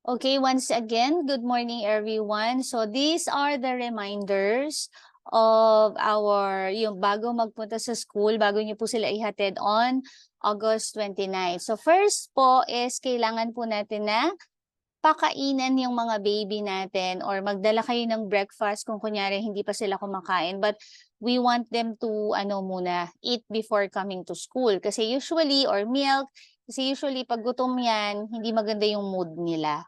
Okay, once again, good morning everyone. So these are the reminders of yung bago magpunta sa school, bago niyo po sila ihatid on August 29. So first po is kailangan po natin na pakainan yung mga baby natin or magdala kayo ng breakfast kung kunyari hindi pa sila kumakain. But we want them to eat before coming to school. Kasi usually, or milk, kasi usually pag gutom yan, hindi maganda yung mood nila.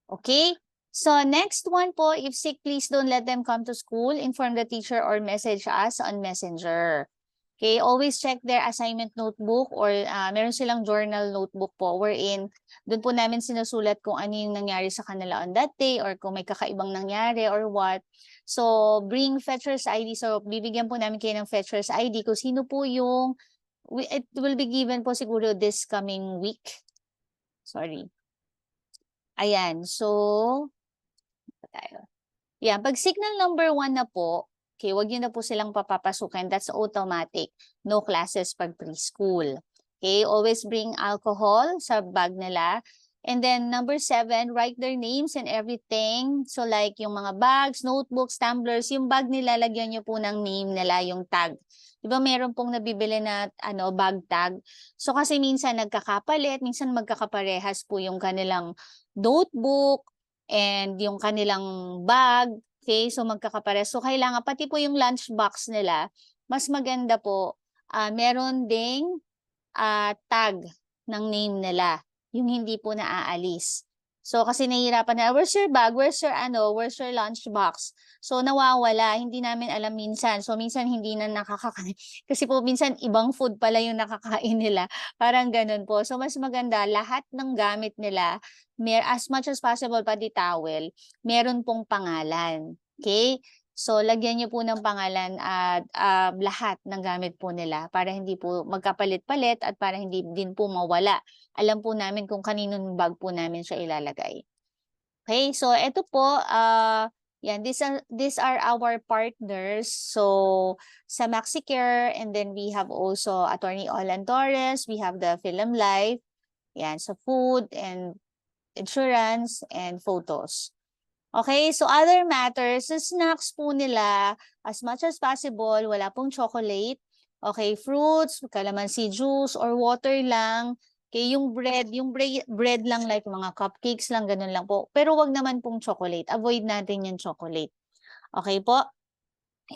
Okay? So next one po, if sick, please don't let them come to school. Inform the teacher or message us on Messenger. Okay, always check their assignment notebook or meron silang journal notebook po wherein doon po namin sinusulat kung ano yung nangyari sa kanila on that day or kung may kakaibang nangyari or what. So bring fetcher's ID. So bibigyan po namin kayo ng fetcher's ID kung sino po yung, it will be given po siguro this coming week. Sorry. Ayan, so, tayo. Yan, pag signal number 1 na po, okay, wag niyo na po silang papapasukin. That's automatic. No classes pag preschool. Okay, always bring alcohol sa bag nila. And then number 7, write their names and everything. So like yung mga bags, notebooks, tumblers, yung bag nila, lagyan niyo po ng name nila, yung tag. Diba meron pong nabibili na bag tag? So kasi minsan nagkakapalit, minsan magkakaparehas po yung kanilang notebook and yung kanilang bag. Okay, so magkakapares. So kailangan pati po yung lunch box nila, mas maganda po, meron ding tag ng name nila, yung hindi po naaalis. So kasi nahihirapan na, where's your bag? Where's your lunch box? So nawawala, hindi namin alam minsan. So minsan hindi na nakakakain. Kasi po minsan ibang food pala yung nakakain nila. Parang ganun po. So mas maganda, lahat ng gamit nila, as much as possible, pati towel, meron pong pangalan. Okay? So, lagyan niyo po ng pangalan at lahat ng gamit po nila para hindi po magkapalit-palit at para hindi din po mawala. Alam po namin kung kaninong bag po namin siya ilalagay. Okay, so ito po, yan, these are our partners. So, sa MaxiCare, and then we have also Attorney Olan Torres, we have the Film Life, yan, so food and insurance and photos. Okay, so other matters, sa snacks po nila, as much as possible, wala pong chocolate. Okay, fruits, calamansi juice, or water lang. Okay, yung bread lang, like mga cupcakes lang, ganun lang po. Pero wag naman pong chocolate. Avoid natin yung chocolate. Okay po?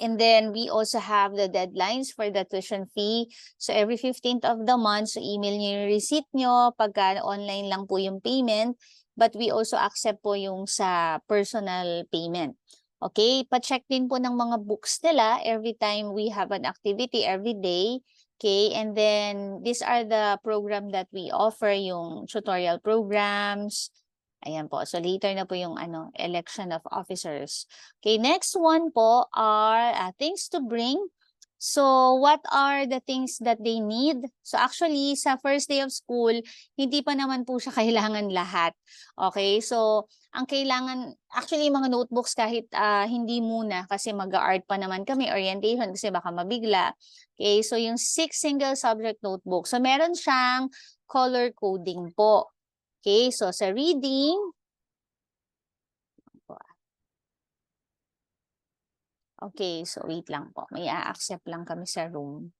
And then we also have the deadlines for the tuition fee. So every 15th of the month, so email nyo yung receipt nyo. Pagka online lang po yung payment. But we also accept po yung sa personal payment. Okay, pa-check din po ng mga books nila every time we have an activity every day. Okay, and then these are the program that we offer, yung tutorial programs. Ayan po. So later na po yung election of officers. Okay, next one po are things to bring. So what are the things that they need? So actually, sa first day of school, hindi pa naman po siya kailangan lahat. Okay, so ang kailangan, actually mga notebooks kahit hindi muna kasi mag-art pa naman kami, orientation kasi baka mabigla. Okay, so yung 6 single subject notebook. So meron siyang color coding po. Okay, so sa reading, okay, so wait lang po. May a-accept lang kami sa room.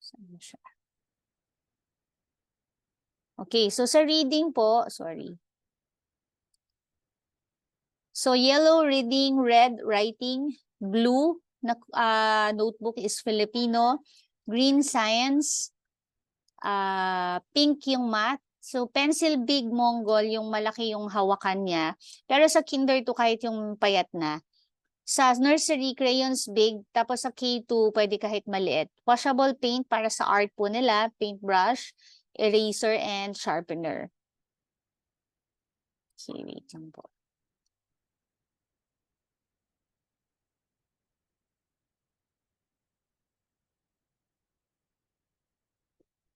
Saan siya? Okay, so sa reading po, sorry. So yellow reading, red writing, blue na notebook is Filipino, green science, pink yung math. So pencil big Mongol, yung malaki yung hawakan niya. Pero sa kinder to kahit yung payat na. Sa nursery, crayons big. Tapos sa K2, pwede kahit maliit. Washable paint para sa art po nila, paintbrush, eraser, and sharpener. Okay, wait lang po.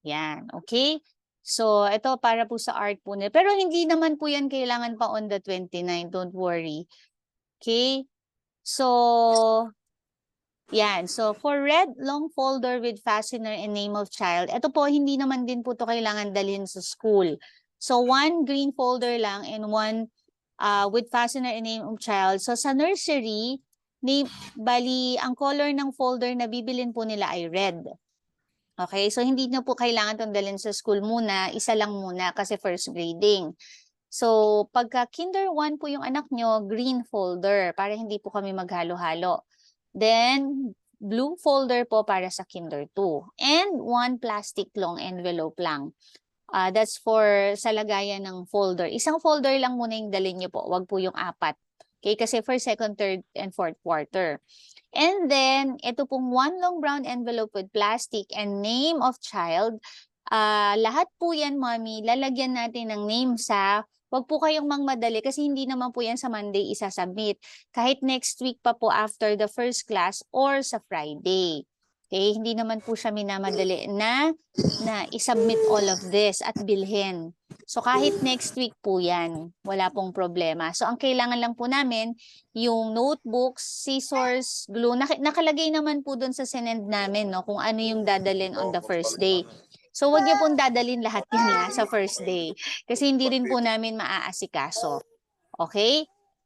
Yan, okay? So, ito para po sa art po nila. Pero hindi naman po yan kailangan pa on the 29, don't worry. Okay? So, yan. So, for red long folder with fastener and name of child, ito po, hindi naman din po to kailangan dalhin sa school. So, one green folder lang and one with fastener and name of child. So, sa nursery, bali, ang color ng folder na bibilin po nila ay red. Okay, so hindi na po kailangan itong dalhin sa school muna, isa lang muna kasi first grading. So, pagka kinder 1 po yung anak nyo, green folder para hindi po kami maghalo-halo. Then, blue folder po para sa kinder 2. And one plastic long envelope lang. That's for sa lagayan ng folder. Isang folder lang muna yung dalhin nyo po, wag po yung 4. Okay, kasi first, second, third, and fourth quarter. And then, ito pong one long brown envelope with plastic and name of child. Lahat po yan, Mommy, lalagyan natin ng name sa, wag po kayong mangmadali kasi hindi naman po yan sa Monday isasubmit. Kahit next week pa po after the first class or sa Friday. Okay, hindi naman po siya minamadali na isubmit all of this at bilhin. So kahit next week po yan, wala pong problema. So ang kailangan lang po namin, yung notebooks, scissors, glue, nakalagay naman po doon sa sinend namin, no, kung ano yung dadalhin on the first day. So wag niyo pong dadalhin lahat yun sa first day. Kasi hindi rin po namin maaasikaso. Okay?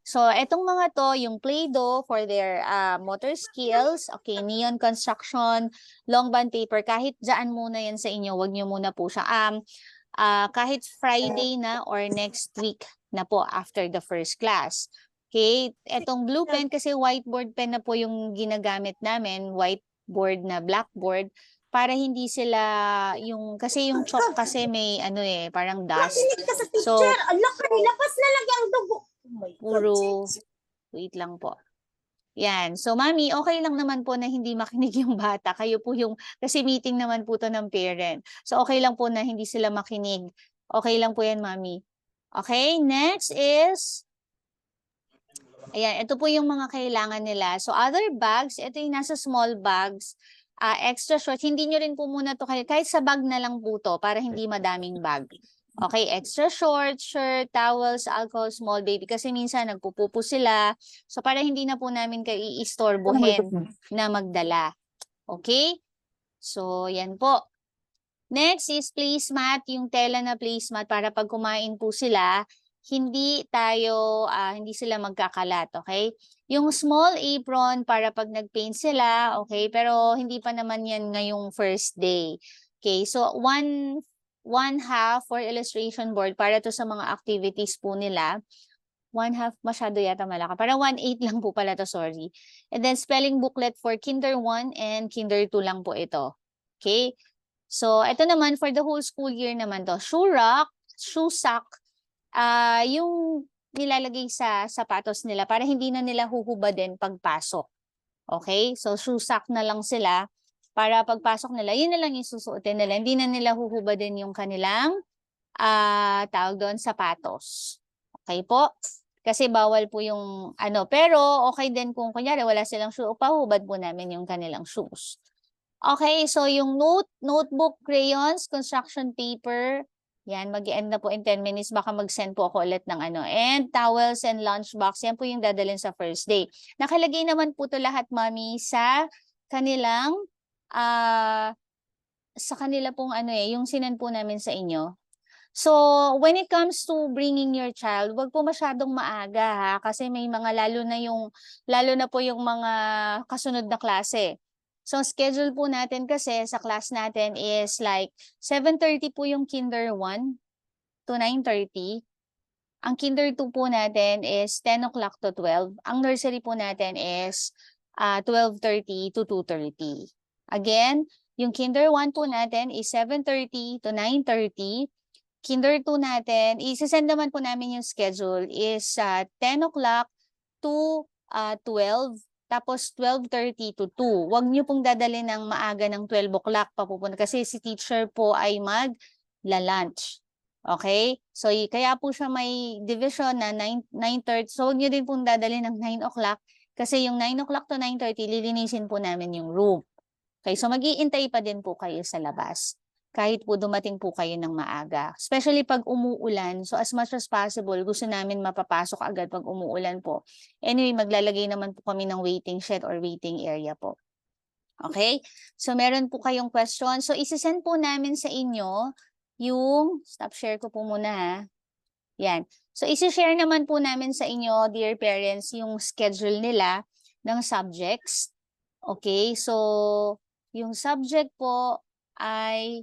So, etong mga to, yung Play-Doh for their motor skills, okay, neon construction, long bond paper, kahit dyan muna yan sa inyo, wag niyo muna po siya. Kahit Friday na or next week na po after the first class. Okay, etong blue pen kasi whiteboard pen na po yung ginagamit namin, whiteboard na blackboard, para hindi sila kasi yung chalk kasi may parang dust. So, Lapas na lang ang dugo. puro, wait lang po. Yan. So, Mami, okay lang naman po na hindi makinig yung bata. Kayo po kasi meeting naman po to ng parent. So, okay lang po na hindi sila makinig. Okay lang po yan, Mami. Okay, next is, ayan, ito po yung mga kailangan nila. So, other bags, ito yung nasa small bags, extra short. Hindi nyo rin po muna to kahit sa bag na lang po to para hindi madaming bag. Okay, extra short, shirt, towels, alcohol, small baby. Kasi minsan nagpupupo sila. So, para hindi na po namin kayo iistorbohin na magdala. Okay? So, yan po. Next is placemat, yung tela na placemat para pag kumain po sila, hindi sila magkakalat, okay? Yung small apron para pag nag-paint sila, okay? Pero hindi pa naman yan ngayong first day. Okay, so one half for illustration board para to sa mga activities po nila. One half, masyado yata malaka. Para 1/8 lang po pala to, sorry. And then spelling booklet for Kinder 1 and Kinder 2 lang po ito. Okay? So, ito naman for the whole school year naman to. Shoe rack, shoe sock, yung nilalagay sa sapatos nila para hindi na nila huhubadin pagpasok. Okay? So, shoe sock na lang sila para pagpasok nila, yun na lang yung susuotin nila. Hindi na nila huhubadin yung kanilang tawag doon, sapatos. Okay po? Kasi bawal po yung pero okay din kung kunyari wala silang shoe, pahubad po namin yung kanilang shoes. Okay, so yung notebook, crayons, construction paper, yan, mag-end na po in 10 minutes. Baka mag-send po ako ulit ng and towels and lunchbox, yan po yung dadalhin sa first day. Nakalagay naman po to lahat, Mami, sa kanilang sa kanila pong yung sinend po namin sa inyo. So, when it comes to bringing your child, wag po masyadong maaga ha, kasi may mga lalo na po yung mga kasunod na klase. So, schedule po natin kasi sa class natin is like 7:30 po yung Kinder 1 to 9:30. Ang Kinder 2 po natin is 10 o'clock to 12. Ang nursery po natin is 12:30 to 2:30. Again, yung Kinder 1 po natin is 7:30 to 9:30. Kinder 2 natin, isasend naman po namin yung schedule is 10 o'clock to 12, tapos 12:30 to 2. Huwag niyo pong dadalhin ng maaga ng 12 o'clock papupunta kasi si teacher po ay mag-lunch. Okay? So, kaya po siya may division na 9:30. So, huwag niyo din pong dadalhin ng 9 o'clock kasi yung 9 o'clock to 9:30, lilinisin po namin yung room. Okay, so mag-iintay pa din po kayo sa labas. Kahit po dumating po kayo ng maaga. Especially pag umuulan, so as much as possible, gusto namin mapapasok agad pag umuulan po. Anyway, maglalagay naman po kami ng waiting shed or waiting area po. Okay? So meron po kayong question. So isisend po namin sa inyo yung, stop share ko po muna ha. Yan. So, isi-share naman po namin sa inyo, dear parents, yung schedule nila ng subjects. Okay, so, yung subject po ay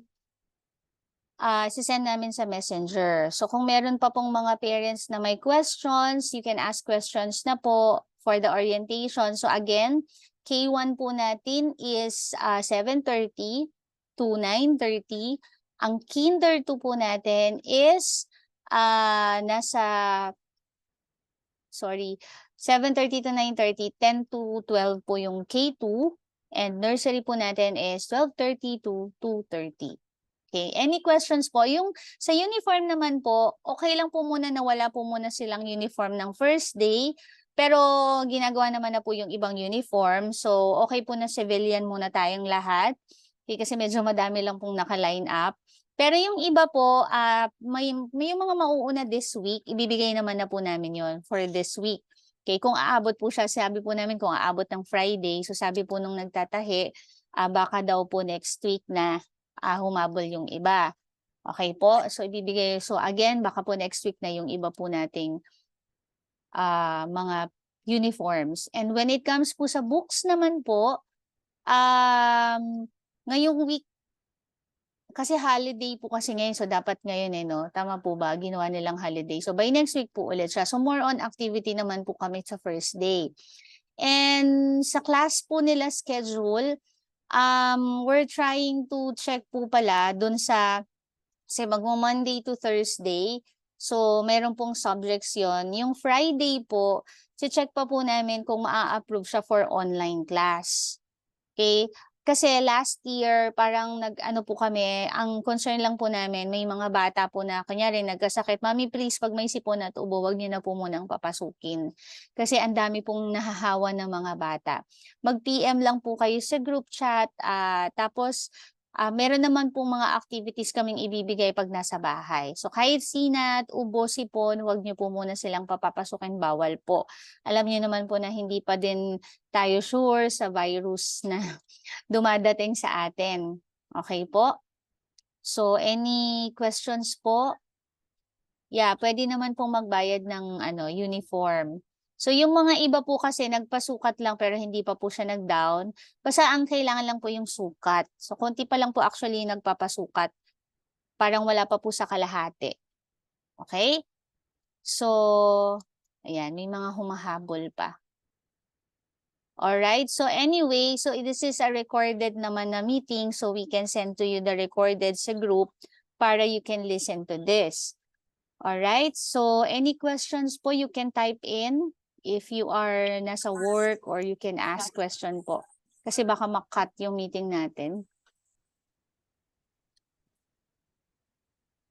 sisend namin sa messenger. So, kung meron pa pong mga parents na may questions, you can ask questions na po for the orientation. So, again, K1 po natin is 7:30 to 9:30. Ang Kinder 2 po natin is nasa, 7:30 to 9:30, 10 to 12 po yung K2. And nursery po natin is 12:30 to 2:30. Okay, any questions po? Yung sa uniform naman po, okay lang po muna na wala po muna silang uniform ng first day, pero ginagawa naman na po yung ibang uniform. So, okay po na civilian muna tayong lahat. Okay, kasi medyo madami lang pong naka-line up. Pero yung iba po, may yung mga mauuna this week, ibibigay naman na po namin yon for this week. Okay, kung aabot po siya, sabi po namin kung aabot ng Friday, so sabi po nung nagtatahi, baka daw po next week na humabol yung iba. Okay po? So, ibibigay. So, again, baka po next week na yung iba po nating mga uniforms. And when it comes po sa books naman po, ngayong week, kasi holiday po kasi ngayon, so dapat ngayon no? Tama po ba? Ginawa nilang holiday. So, by next week po ulit siya. So, more on activity naman po kami sa first day. And sa class po nila schedule, we're trying to check po pala dun sa, kasi Monday to Thursday, so meron pong subjects yon. Yung Friday po, check pa po namin kung maa-approve siya for online class. Okay? Kasi last year, parang nag-ano po kami, ang concern lang po namin, may mga bata po na, kunyari, nagkasakit, Mami, please, pag may sipon at ubo, wag niyo na po munang papasukin. Kasi ang dami pong nahahawa ng mga bata. Mag-PM lang po kayo sa group chat, tapos, meron naman pong mga activities kaming ibibigay pag nasa bahay. So, kahit sinat, ubo, sipon, wag niyo po muna silang papapasukin, bawal po. Alam niyo naman po na hindi pa din tayo sure sa virus na dumadating sa atin. Okay po? So, any questions po? Yeah, pwede naman pong magbayad ng uniform. So, yung mga iba po kasi nagpasukat lang pero hindi pa po siya nag-down. Basta ang kailangan lang po yung sukat. So, konti pa lang po actually nagpapasukat. Parang wala pa po sa kalahati. Okay? So, ayan, may mga humahabol pa. Alright, so anyway, so this is a recorded naman na meeting, so we can send to you the recorded sa group para you can listen to this. Alright, so any questions po you can type in if you are nasa work or you can ask question po. Kasi baka makat yung meeting natin.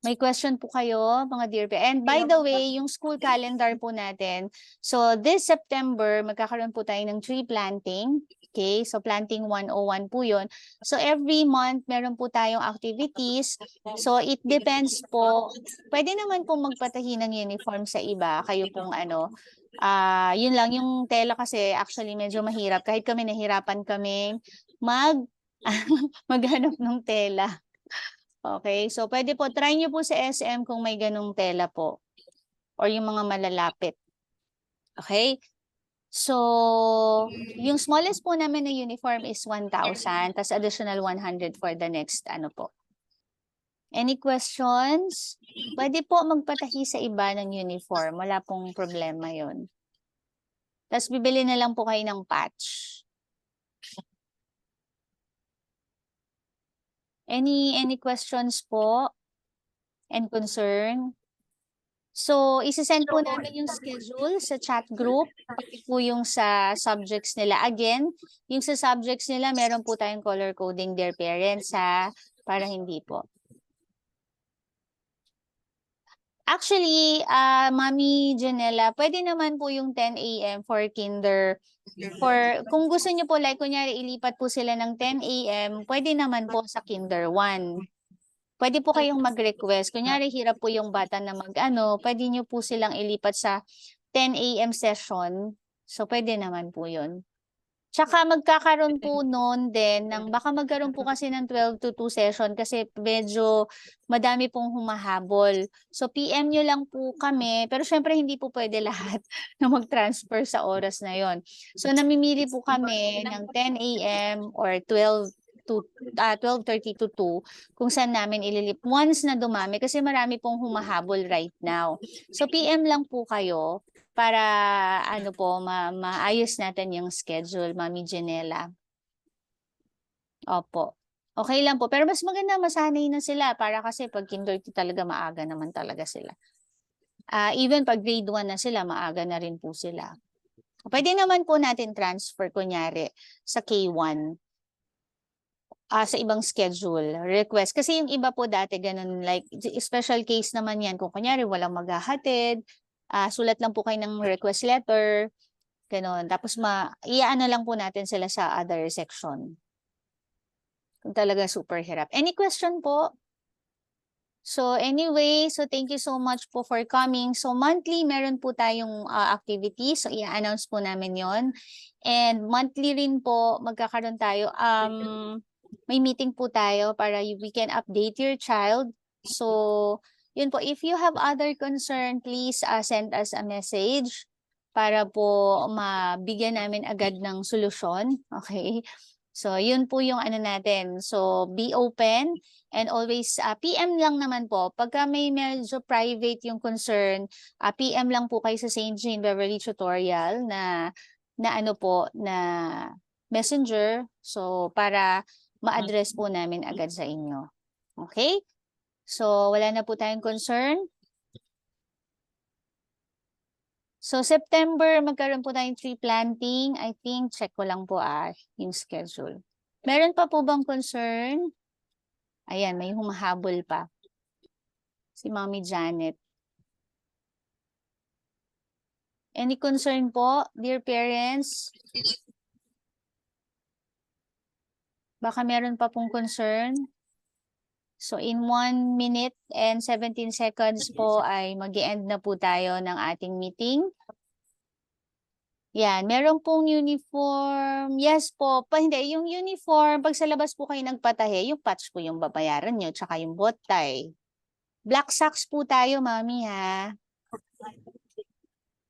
May question po kayo, mga dear parents. And by the way, yung school calendar po natin, so this September, magkakaroon po tayo ng tree planting. Okay, so planting 101 po yun. So every month, meron po tayong activities. So it depends po. Pwede naman po magpatahi ng uniform sa iba. Kayo pong yun lang, yung tela kasi actually medyo mahirap. Kahit kami nahirapan kami maghanap ng tela. Okay, so pwede po, try nyo po sa SM kung may ganong tela po. Or yung mga malalapit. Okay? So, yung smallest po namin na uniform is 1,000, tas additional 100 for the next po. Any questions? Pwede po magpatahi sa iba ng uniform. Wala pong problema yon. Tas bibili na lang po kayo ng patch. Any questions po? And concern? So, isi-send po namin yung schedule sa chat group, pati po yung sa subjects nila. Again, yung sa subjects nila, meron po tayong color coding their parents para hindi po. Actually, Mami Janela, pwede naman po yung 10 a.m. for kinder. Kung gusto niyo po, like kunyari, ilipat po sila ng 10 a.m., pwede naman po sa kinder 1. Pwede po kayong mag-request. Kunyari, hirap po yung bata na pwede niyo po silang ilipat sa 10 a.m. session. So, pwede naman po yun. Tsaka magkakaroon po noon din baka magkaroon po kasi ng 12 to 2 session kasi medyo madami pong humahabol. So PM nyo lang po kami, pero syempre hindi po pwede lahat na mag-transfer sa oras na yon. So namimili po kami ng 10 a.m. or 12:30 to 2 kung saan namin ililip once na dumami kasi marami pong humahabol right now. So PM lang po kayo para ano po, maayos natin yung schedule, Mami Janela. Opo. Okay lang po. Pero mas maganda masanay na sila para kasi pag kinder talaga maaga naman talaga sila. Even pag grade 1 na sila, maaga na rin po sila. Pwede naman po natin transfer kunyari sa K1 sa ibang schedule, request. Kasi yung iba po dati ganun, like special case naman yan. Kung kunyari walang maghahatid, sulat lang po kayo ng request letter, ganon. Tapos iaano lang po natin sila sa other section. Kung talaga super hirap. Any question po? So anyway, so thank you so much po for coming. So monthly, meron po tayong activities. So i-announce po namin yon. And monthly rin po, magkakaroon tayo. May meeting po tayo para we can update your child. So yun po, if you have other concern, please send us a message para po mabigyan namin agad ng solusyon. Okay? So yun po yung ano natin. So be open. And always, PM lang naman po. Pagka may medyo private yung concern, PM lang po kayo sa St. Jane Beverly Tutorial na ano po, na messenger. So, para ma-address po namin agad sa inyo. Okay? So, wala na po tayong concern. So, September, magkaroon po tayong tree planting. I think, check ko lang po yung schedule. Meron pa po bang concern? Ayan, may humahabol pa. Si Mommy Janet. Any concern po, dear parents? Baka meron pa pong concern. So in 1 minute and 17 seconds po ay mag-i-end na po tayo ng ating meeting. Yan, meron pong uniform. Yes po, hindi, yung uniform, pag sa labas po kayo nagpatahe, yung patch po yung babayaran nyo, tsaka yung bow tie. Black socks po tayo, mami, ha?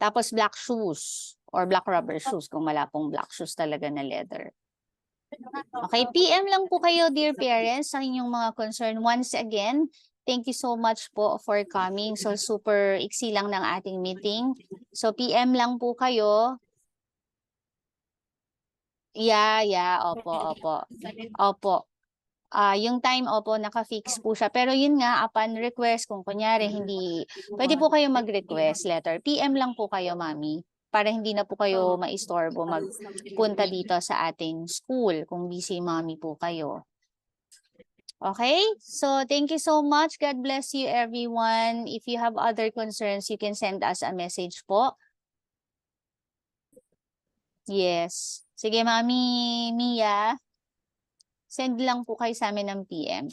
Tapos black shoes or black rubber shoes kung wala pong black shoes talaga na leather. Okay, PM lang po kayo, dear parents, sa inyong mga concern. Once again, thank you so much po for coming. So, super iksi lang ng ating meeting. So, PM lang po kayo. Yeah, opo. Opo. Yung time, opo, naka-fix po siya. Pero yun nga, upon request, kung kunyari, pwede po kayo mag-request letter. PM lang po kayo, mami. Para hindi na po kayo maistorbo magpunta dito sa ating school kung busy mami po kayo. Okay? So, thank you so much. God bless you, everyone. If you have other concerns, you can send us a message po. Yes. Sige, Mami Mia. Send lang po kayo sa amin ng PM.